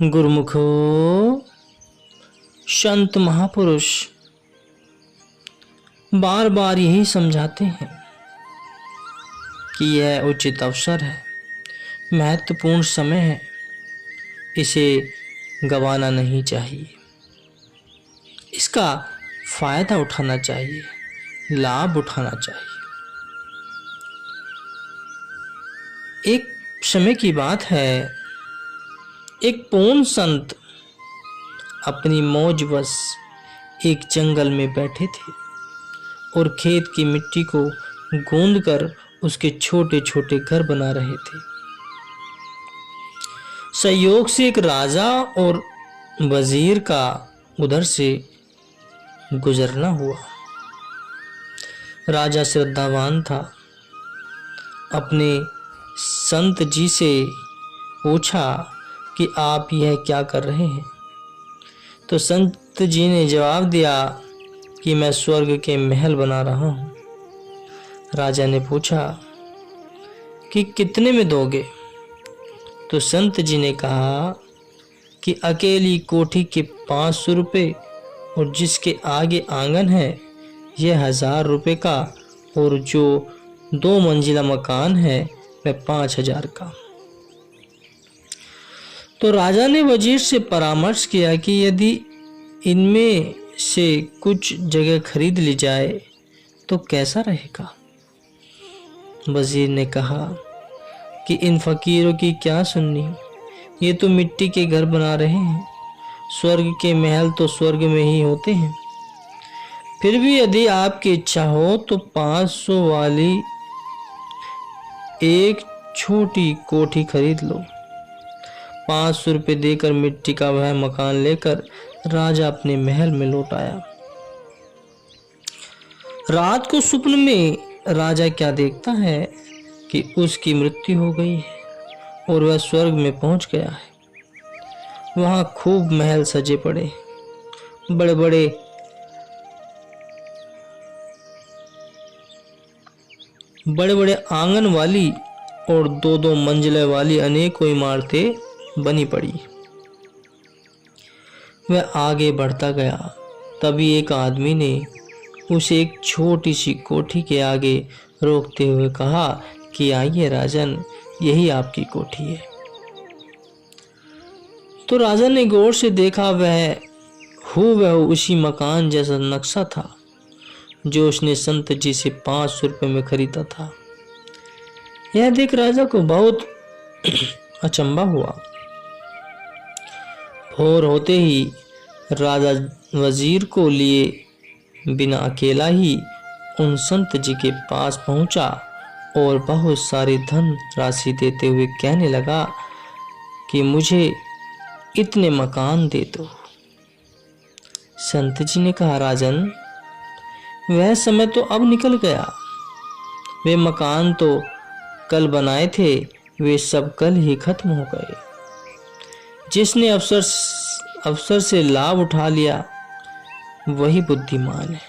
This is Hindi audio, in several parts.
गुरुमुखो, संत महापुरुष बार बार यही समझाते हैं कि यह उचित अवसर है, महत्वपूर्ण समय है, इसे गंवाना नहीं चाहिए, इसका फायदा उठाना चाहिए, लाभ उठाना चाहिए। एक समय की बात है, एक पूर्ण संत अपनी मौजवश एक जंगल में बैठे थे और खेत की मिट्टी को गूंदकर उसके छोटे छोटे घर बना रहे थे। संयोग से एक राजा और वजीर का उधर से गुजरना हुआ। राजा श्रद्धावान था, अपने संत जी से पूछा कि आप यह क्या कर रहे हैं। तो संत जी ने जवाब दिया कि मैं स्वर्ग के महल बना रहा हूँ। राजा ने पूछा कि कितने में दोगे। तो संत जी ने कहा कि अकेली कोठी के 500 रुपये और जिसके आगे आंगन है यह 1000 रुपये का, और जो 2 मंजिला मकान है वह 5000 का। तो राजा ने वजीर से परामर्श किया कि यदि इनमें से कुछ जगह खरीद ली जाए तो कैसा रहेगा। वजीर ने कहा कि इन फकीरों की क्या सुननी, ये तो मिट्टी के घर बना रहे हैं, स्वर्ग के महल तो स्वर्ग में ही होते हैं। फिर भी यदि आपकी इच्छा हो तो 500 वाली एक छोटी कोठी खरीद लो। 500 रुपये देकर मिट्टी का वह मकान लेकर राजा अपने महल में लौट आया। रात को स्वप्न में राजा क्या देखता है कि उसकी मृत्यु हो गई है और वह स्वर्ग में पहुंच गया है। वहां खूब महल सजे पड़े, बड़े बड़े आंगन वाली और 2-2 मंजिले वाली अनेकों इमारतें बनी पड़ी। वह आगे बढ़ता गया, तभी एक आदमी ने उसे एक छोटी सी कोठी के आगे रोकते हुए कहा कि आइए राजन, यही आपकी कोठी है। तो राजा ने गौर से देखा, वह उसी मकान जैसा नक्शा था जो उसने संत जी से 500 रुपये में खरीदा था। यह देख राजा को बहुत अचंभा हुआ। भोर होते ही राजा वजीर को लिए बिना अकेला ही उन संत जी के पास पहुंचा और बहुत सारी धन राशि देते हुए कहने लगा कि मुझे इतने मकान दे दो। संत जी ने कहा, राजन, वह समय तो अब निकल गया, वे मकान तो कल बनाए थे, वे सब कल ही खत्म हो गए। जिसने अवसर से लाभ उठा लिया वही बुद्धिमान है।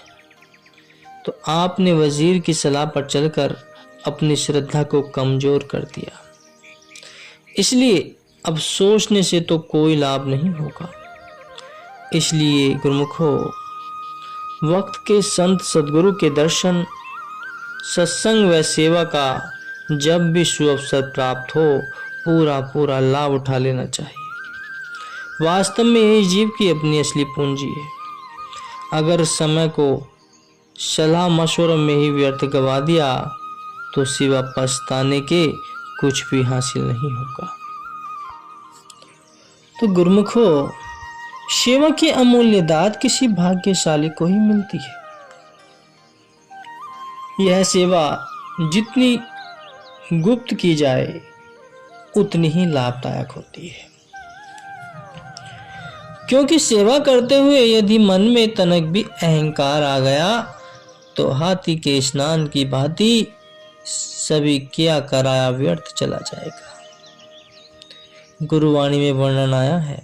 तो आपने वजीर की सलाह पर चलकर अपनी श्रद्धा को कमजोर कर दिया, इसलिए अब सोचने से तो कोई लाभ नहीं होगा। इसलिए गुरुमुखो, वक्त के संत सद्गुरु के दर्शन, सत्संग व सेवा का जब भी सुअवसर प्राप्त हो पूरा लाभ उठा लेना चाहिए। वास्तव में यही जीव की अपनी असली पूंजी है। अगर समय को सलाह मशवरों में ही व्यर्थ गवा दिया तो सिवा पछताने के कुछ भी हासिल नहीं होगा। तो गुरुमुखो, सेवा की अमूल्य दात किसी भाग्यशाली को ही मिलती है। यह सेवा जितनी गुप्त की जाए उतनी ही लाभदायक होती है, क्योंकि सेवा करते हुए यदि मन में तनक भी अहंकार आ गया तो हाथी के स्नान की भांति सभी किया कराया व्यर्थ चला जाएगा। गुरुवाणी में वर्णन आया है,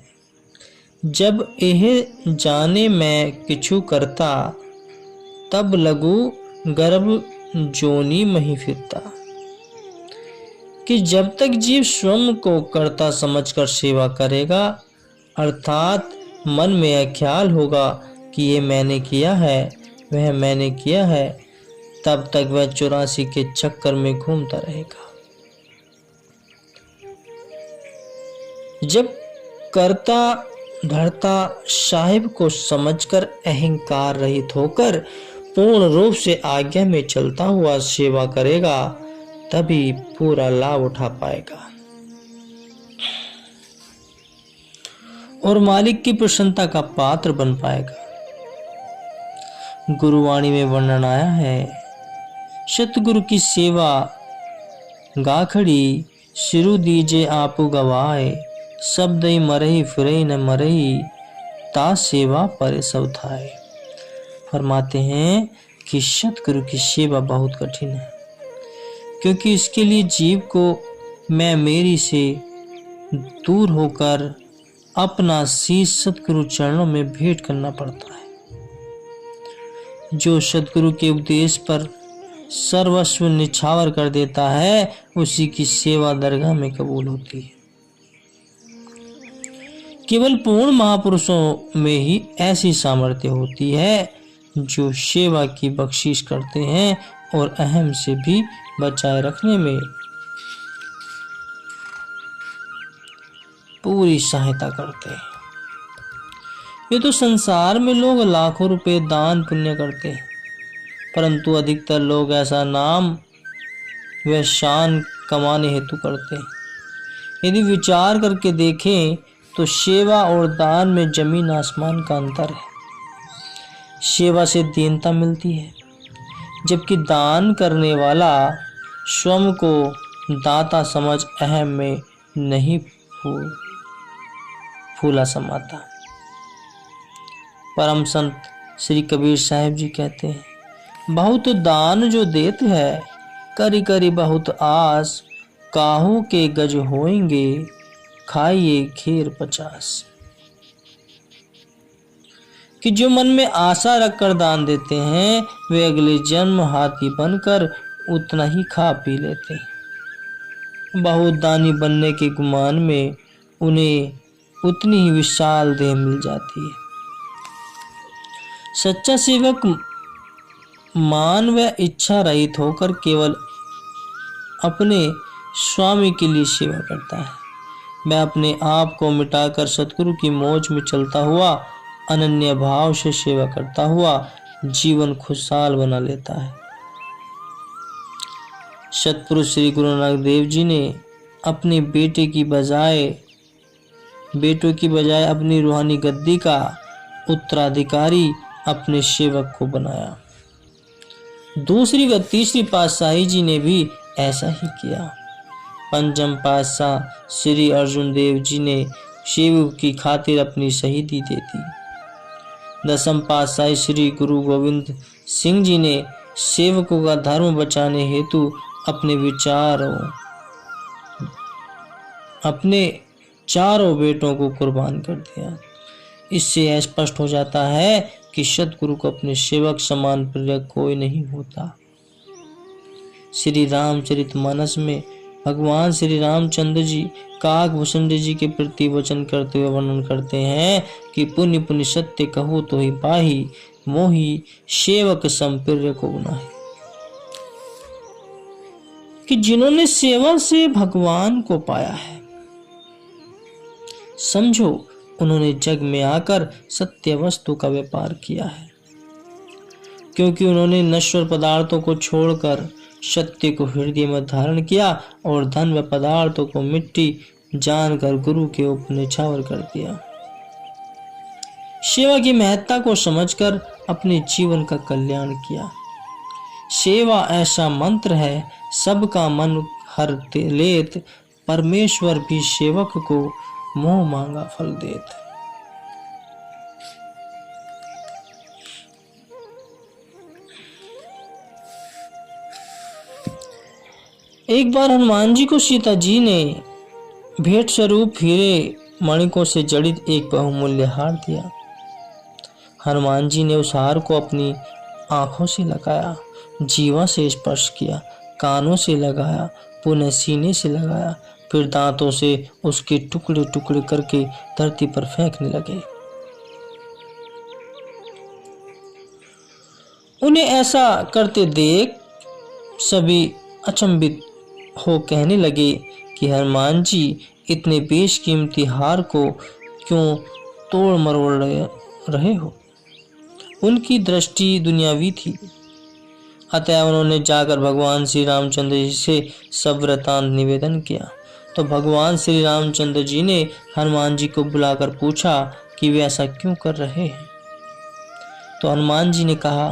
जब यह जाने मैं किछु करता, तब लगू गर्भ जोनी मही फिरता। कि जब तक जीव स्वयं को कर्ता समझकर सेवा करेगा अर्थात मन में यह ख्याल होगा कि ये मैंने किया है, वह मैंने किया है, तब तक वह 84 के चक्कर में घूमता रहेगा। जब कर्ता धर्ता साहिब को समझकर अहंकार रहित होकर पूर्ण रूप से आज्ञा में चलता हुआ सेवा करेगा, तभी पूरा लाभ उठा पाएगा और मालिक की प्रसन्नता का पात्र बन पाएगा। गुरुवाणी में वर्णन आया है, सतगुरु की सेवा गाखड़ी सिरु दीजे आपु गवाए, शब्द ही मरही फिरई न मरही, ता सेवा पर सब थाए। फरमाते हैं कि सतगुरु की सेवा बहुत कठिन है, क्योंकि इसके लिए जीव को मैं मेरी से दूर होकर अपना शीश सतगुरु चरणों में भेंट करना पड़ता है। जो सतगुरु के उपदेश पर सर्वस्व निछावर कर देता है, उसी की सेवा दरगाह में कबूल होती है। केवल पूर्ण महापुरुषों में ही ऐसी सामर्थ्य होती है जो सेवा की बख्शीश करते हैं और अहम से भी बचाए रखने में पूरी सहायता करते हैं। ये तो संसार में लोग लाखों रुपए दान पुण्य करते हैं, परंतु अधिकतर लोग ऐसा नाम व शान कमाने हेतु करते हैं। यदि विचार करके देखें तो सेवा और दान में जमीन आसमान का अंतर है। सेवा से दीनता मिलती है, जबकि दान करने वाला स्वयं को दाता समझ अहम में नहीं फूला समाता। परम संत श्री कबीर साहिब जी कहते हैं, बहुत दान जो देत है, करी करी बहुत आस, काहू के गज होएंगे, खाइए खीर 50। कि जो मन में आशा रखकर दान देते हैं, वे अगले जन्म हाथी बनकर उतना ही खा पी लेते हैं। बहुत दानी बनने के गुमान में उन्हें उतनी ही विशाल देह मिल जाती है। सच्चा सेवक मान व इच्छा रहित होकर केवल अपने स्वामी के लिए सेवा करता है। मैं अपने आप को मिटाकर सतगुरु की मौज में चलता हुआ अनन्य भाव से सेवा करता हुआ जीवन खुशहाल बना लेता है। सतपुरुष श्री गुरु नानक देव जी ने अपने बेटों की बजाय अपनी रूहानी गद्दी का उत्तराधिकारी अपने सेवक को बनाया। दूसरी व तीसरी पातशाही जी ने भी ऐसा ही किया। पंचम पातशाह श्री अर्जुन देव जी ने सेवक की खातिर अपनी शहीदी दे दी। दसम पातशाही श्री गुरु गोविंद सिंह जी ने सेवकों का धर्म बचाने हेतु अपने चारों बेटों को कुर्बान कर दिया। इससे स्पष्ट हो जाता है कि सतगुरु को अपने सेवक समान प्रिय कोई नहीं होता। श्री रामचरितमानस में भगवान श्री रामचंद्र जी काकभूषण जी के प्रति वचन करते हुए वर्णन करते हैं कि पुण्य पुण्य सत्य कहो तो ही पाही, मोही सेवक संप्रिय को गुनाही। कि जिन्होंने सेवा से भगवान को पाया है, समझो उन्होंने जग में आकर सत्य वस्तु का व्यापार किया है, क्योंकि उन्होंने नश्वर पदार्थों को छोड़कर सत्य को हृदय में धारण किया और धन व पदार्थों को मिट्टी जानकर गुरु के ऊपर निछावर कर दिया। सेवा की महत्ता को समझकर अपने जीवन का कल्याण किया। सेवा ऐसा मंत्र है, सबका मन हर लेत, परमेश्वर भी सेवक को मोह मांगा फल देत। एक बार हनुमान जी को सीता जी ने भेंट स्वरूप हीरे मणिकों से जड़ित एक बहुमूल्य हार दिया। हनुमान जी ने उस हार को अपनी आंखों से लगाया, जीवा से स्पर्श किया, कानों से लगाया, पुनः सीने से लगाया, फिर दांतों से उसके टुकड़े टुकड़े करके धरती पर फेंकने लगे। उन्हें ऐसा करते देख सभी अचंभित हो कहने लगे कि हनुमान जी इतने बेशकीमती हार को क्यों तोड़ मरोड़ रहे हो। उनकी दृष्टि दुनियावी थी, अतः उन्होंने जाकर भगवान श्री रामचंद्र जी से सब वृतांत निवेदन किया। तो भगवान श्री रामचंद्र जी ने हनुमान जी को बुलाकर पूछा कि वे ऐसा क्यों कर रहे हैं। तो हनुमान जी ने कहा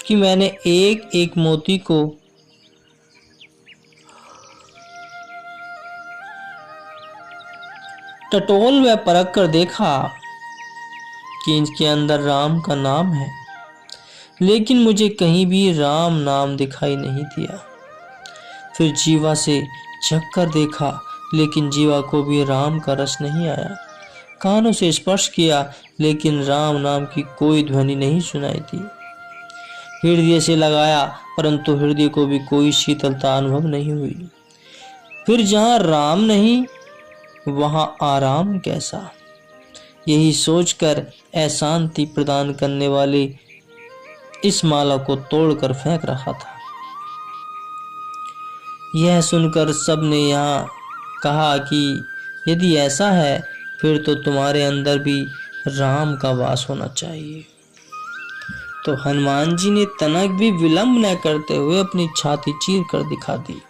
कि मैंने एक एक मोती को टटोल व परख कर देखा कि इनके अंदर राम का नाम है, लेकिन मुझे कहीं भी राम नाम दिखाई नहीं दिया। फिर जीवा से झक कर देखा, लेकिन जीवा को भी राम का रस नहीं आया। कानों से स्पर्श किया, लेकिन राम नाम की कोई ध्वनि नहीं सुनाई दी। हृदय से लगाया, परंतु हृदय को भी कोई शीतलता अनुभव नहीं हुई। फिर जहाँ राम नहीं वहाँ आराम कैसा। यही सोचकर अशांति प्रदान करने वाले इस माला को तोड़कर फेंक रहा था। यह सुनकर सबने यहाँ कहा कि यदि ऐसा है फिर तो तुम्हारे अंदर भी राम का वास होना चाहिए। तो हनुमान जी ने तनक भी विलंब न करते हुए अपनी छाती चीर कर दिखा दी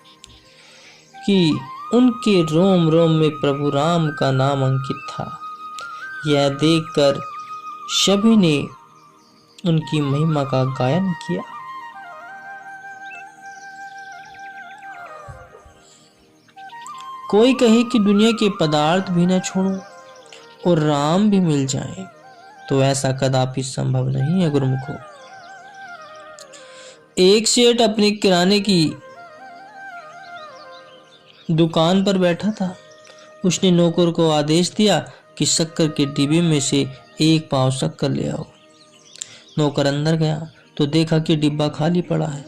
कि उनके रोम रोम में प्रभु राम का नाम अंकित था। यह देखकर सभी ने उनकी महिमा का गायन किया। कोई कहे कि दुनिया के पदार्थ भी न छोड़ो और राम भी मिल जाए, तो ऐसा कदापि संभव नहीं है गुरुमुखो। एक सेठ अपनी किराने की दुकान पर बैठा था। उसने नौकर को आदेश दिया कि शक्कर के डिब्बे में से एक पाव शक्कर ले आओ। नौकर अंदर गया तो देखा कि डिब्बा खाली पड़ा है।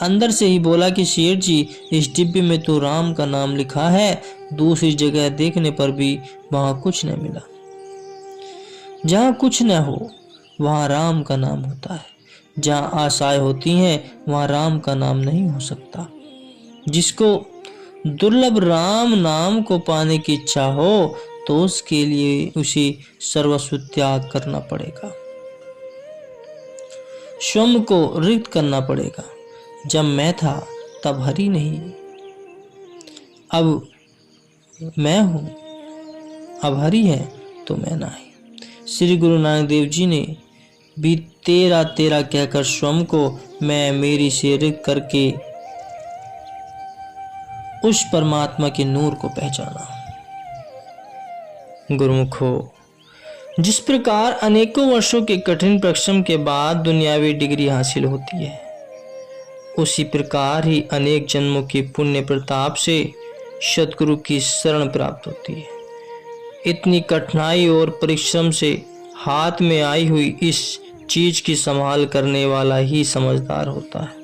अंदर से ही बोला कि सेठ जी, इस डिब्बे में तो राम का नाम लिखा है, दूसरी जगह देखने पर भी वहां कुछ न मिला। जहां कुछ न हो वहां राम का नाम होता है। जहां आशाएं होती हैं वहां राम का नाम नहीं हो सकता। जिसको दुर्लभ राम नाम को पाने की इच्छा हो तो उसके लिए उसे सर्वस्व त्याग करना पड़ेगा, स्वयं को रिक्त करना पड़ेगा। जब मैं था तब हरि नहीं, अब मैं हूं, अब हरि है तो मैं नहीं। श्री गुरु नानक देव जी ने भी तेरा तेरा कहकर स्वयं को मैं मेरी से रिक्त करके उस परमात्मा के नूर को पहचाना। गुरुमुखो, जिस प्रकार अनेकों वर्षों के कठिन परिश्रम के बाद दुनियावी डिग्री हासिल होती है, उसी प्रकार ही अनेक जन्मों के पुण्य प्रताप से सद्गुरु की शरण प्राप्त होती है। इतनी कठिनाई और परिश्रम से हाथ में आई हुई इस चीज की संभाल करने वाला ही समझदार होता है,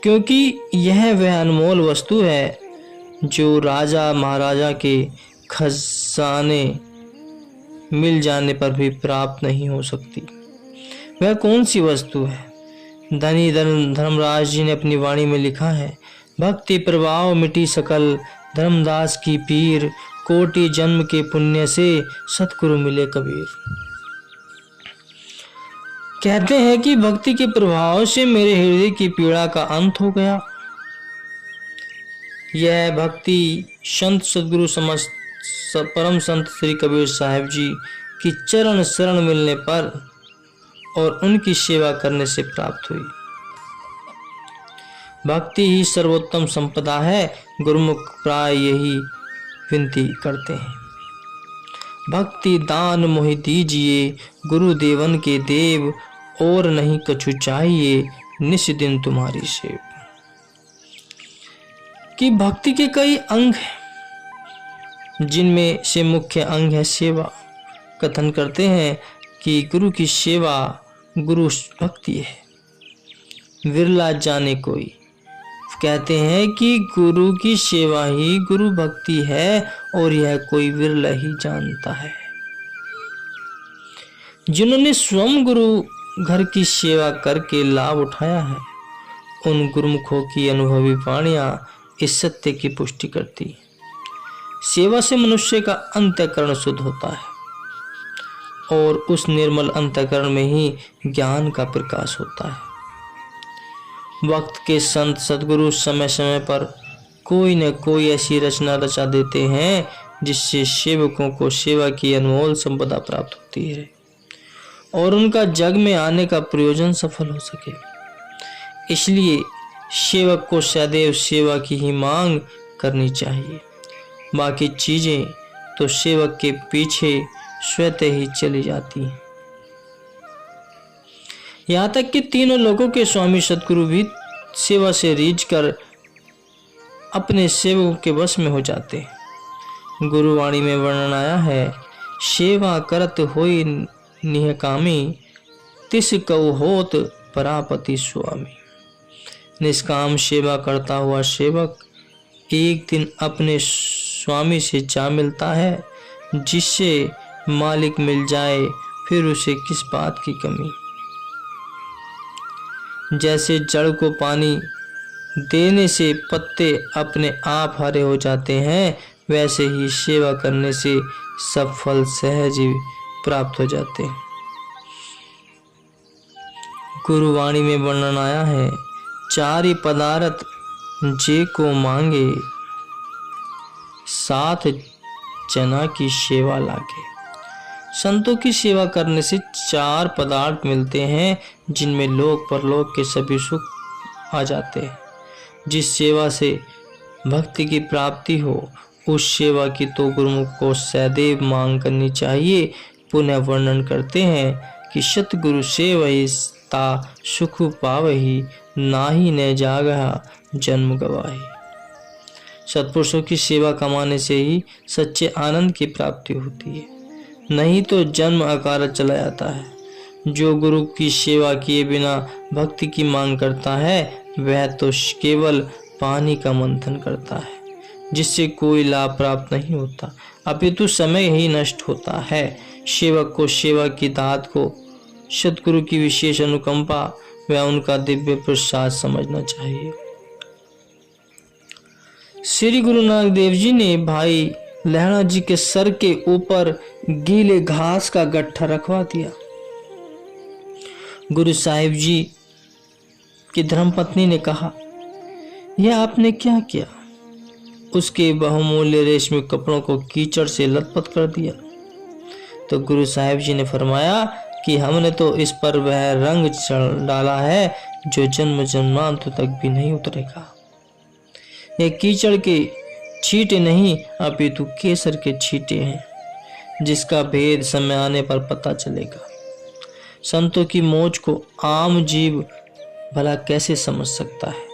क्योंकि यह वह अनमोल वस्तु है जो राजा महाराजा के खजाने मिल जाने पर भी प्राप्त नहीं हो सकती। वह कौन सी वस्तु है? धनी धर्मराज जी ने अपनी वाणी में लिखा है, भक्ति प्रभाव मिटी सकल, धर्मदास की पीर, कोटि जन्म के पुण्य से सतगुरु मिले कबीर। कहते हैं कि भक्ति के प्रभाव से मेरे हृदय की पीड़ा का अंत हो गया। यह भक्ति संत सदगुरु समस्त परम संत श्री कबीर साहिब जी की चरण शरण मिलने पर और उनकी सेवा करने से प्राप्त हुई। भक्ति ही सर्वोत्तम संपदा है। गुरुमुख प्राय यही विनती करते हैं, भक्ति दान मोहि दीजिए, गुरुदेवन के देव, और नहीं कछु चाहिए, निस दिन तुम्हारी सेव। कि भक्ति के कई अंग हैं, जिनमें से मुख्य अंग है सेवा। कथन करते हैं कि गुरु की सेवा गुरु भक्ति है, विरला जाने कोई। कहते हैं कि गुरु की सेवा ही गुरु भक्ति है और यह कोई विरला ही जानता है। जिन्होंने स्वयं गुरु घर की सेवा करके लाभ उठाया है, उन गुरुमुखों की अनुभवी वाणियां इस सत्य की पुष्टि करती है। सेवा से मनुष्य का अंतःकरण शुद्ध होता है और उस निर्मल अंतःकरण में ही ज्ञान का प्रकाश होता है। वक्त के संत सद्गुरु समय समय पर कोई न कोई ऐसी रचना रचा देते हैं जिससे सेवकों को सेवा की अनमोल संपदा प्राप्त होती है और उनका जग में आने का प्रयोजन सफल हो सके। इसलिए सेवक को सदैव सेवा की ही मांग करनी चाहिए। बाकी चीजें तो सेवक के पीछे स्वतः ही चली जाती हैं। यहाँ तक कि तीनों लोगों के स्वामी सद्गुरु भी सेवा से रीझ कर अपने सेवकों के वश में हो जाते हैं। गुरुवाणी में वर्णन आया है, सेवा करत होई निहकामी, तिस कऊ होत परापति स्वामी। निष्काम सेवा करता हुआ सेवक एक दिन अपने स्वामी से जा मिलता है, जिससे मालिक मिल जाए फिर उसे किस बात की कमी। जैसे जड़ को पानी देने से पत्ते अपने आप हरे हो जाते हैं, वैसे ही सेवा करने से सब फल सहज ही प्राप्त हो जाते हैं। गुरुवाणी में वर्णन आया है, चारि पदार्थ जे को मांगे, साथ जना की सेवा लागे। संतों की सेवा करने से 4 पदार्थ मिलते हैं जिनमें लोक परलोक के सभी सुख आ जाते हैं। जिस सेवा से भक्ति की प्राप्ति हो, उस सेवा की तो गुरुमुख को सदैव मांग करनी चाहिए। पुनः वर्णन करते हैं कि सतगुरु सेवहि ता सुख पावहि, नाही न जागहा जन्म गवाही। सत्पुरुषों की सेवा कमाने से ही सच्चे आनंद की प्राप्ति होती है, नहीं तो जन्म अकारत चला जाता है। जो गुरु की सेवा किए बिना भक्ति की मांग करता है, वह तो केवल पानी का मंथन करता है, जिससे कोई लाभ प्राप्त नहीं होता, अपितु समय ही नष्ट होता है। सेवक को सेवा की दात को सतगुरु की विशेष अनुकंपा व उनका दिव्य प्रसाद समझना चाहिए। श्री गुरु नानक देव जी ने भाई लहणा जी के सर के ऊपर गीले घास का गट्ठा रखवा दिया। गुरु साहिब जी की धर्मपत्नी ने कहा, यह आपने क्या किया? उसके बहुमूल्य रेशमी कपड़ों को कीचड़ से लथपथ कर दिया। तो गुरु साहिब जी ने फरमाया कि हमने तो इस पर वह रंग डाला है जो जन्म जन्मांतर तक भी नहीं उतरेगा। ये कीचड़ के छींटे नहीं, अपितु केसर के छींटे हैं, जिसका भेद समय आने पर पता चलेगा। संतों की मौज को आम जीव भला कैसे समझ सकता है?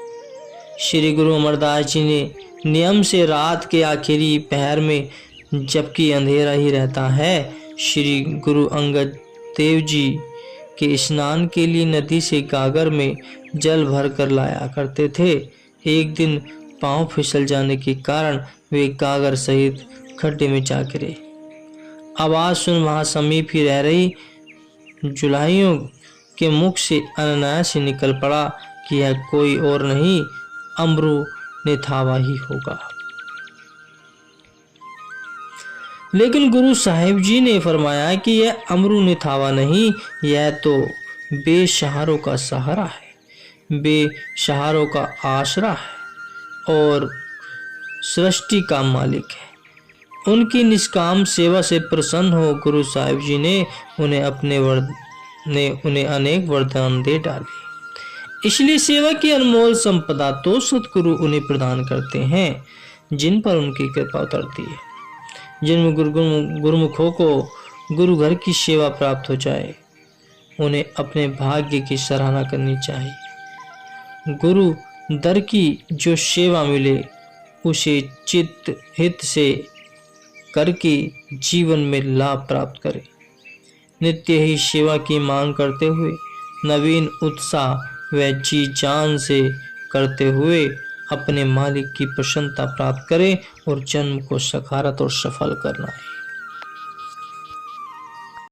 श्री गुरु अमरदास जी ने नियम से रात के आखिरी पहर में, जबकि अंधेरा ही रहता है, श्री गुरु अंगद देव जी के स्नान के लिए नदी से गागर में जल भर कर लाया करते थे। एक दिन पांव फिसल जाने के कारण वे गागर सहित खड्डे में जा गिरे। आवाज सुन वहां समीप ही रह रही जुलाहियों के मुख से अनायास ही निकल पड़ा कि यह कोई और नहीं, अमरू निथावा ही होगा। लेकिन गुरु साहिब जी ने फरमाया कि यह अमरू निथावा नहीं, यह तो बेसहारों का सहारा है, बेसहारों का आसरा है और सृष्टि का मालिक है। उनकी निष्काम सेवा से प्रसन्न हो गुरु साहिब जी ने उन्हें अनेक वरदान दे डाले। इसलिए सेवा की अनमोल संपदा तो सतगुरु उन्हें प्रदान करते हैं जिन पर उनकी कृपा उतरती है। जिन गुरुमुखों को गुरु घर की सेवा प्राप्त हो जाए, उन्हें अपने भाग्य की सराहना करनी चाहिए। गुरु दर की जो सेवा मिले, उसे चित्त हित से करके जीवन में लाभ प्राप्त करे। नित्य ही सेवा की मांग करते हुए, नवीन उत्साह व जी जान से करते हुए अपने मालिक की प्रसन्नता प्राप्त करे और जन्म को सकारात्मक और सफल करना है।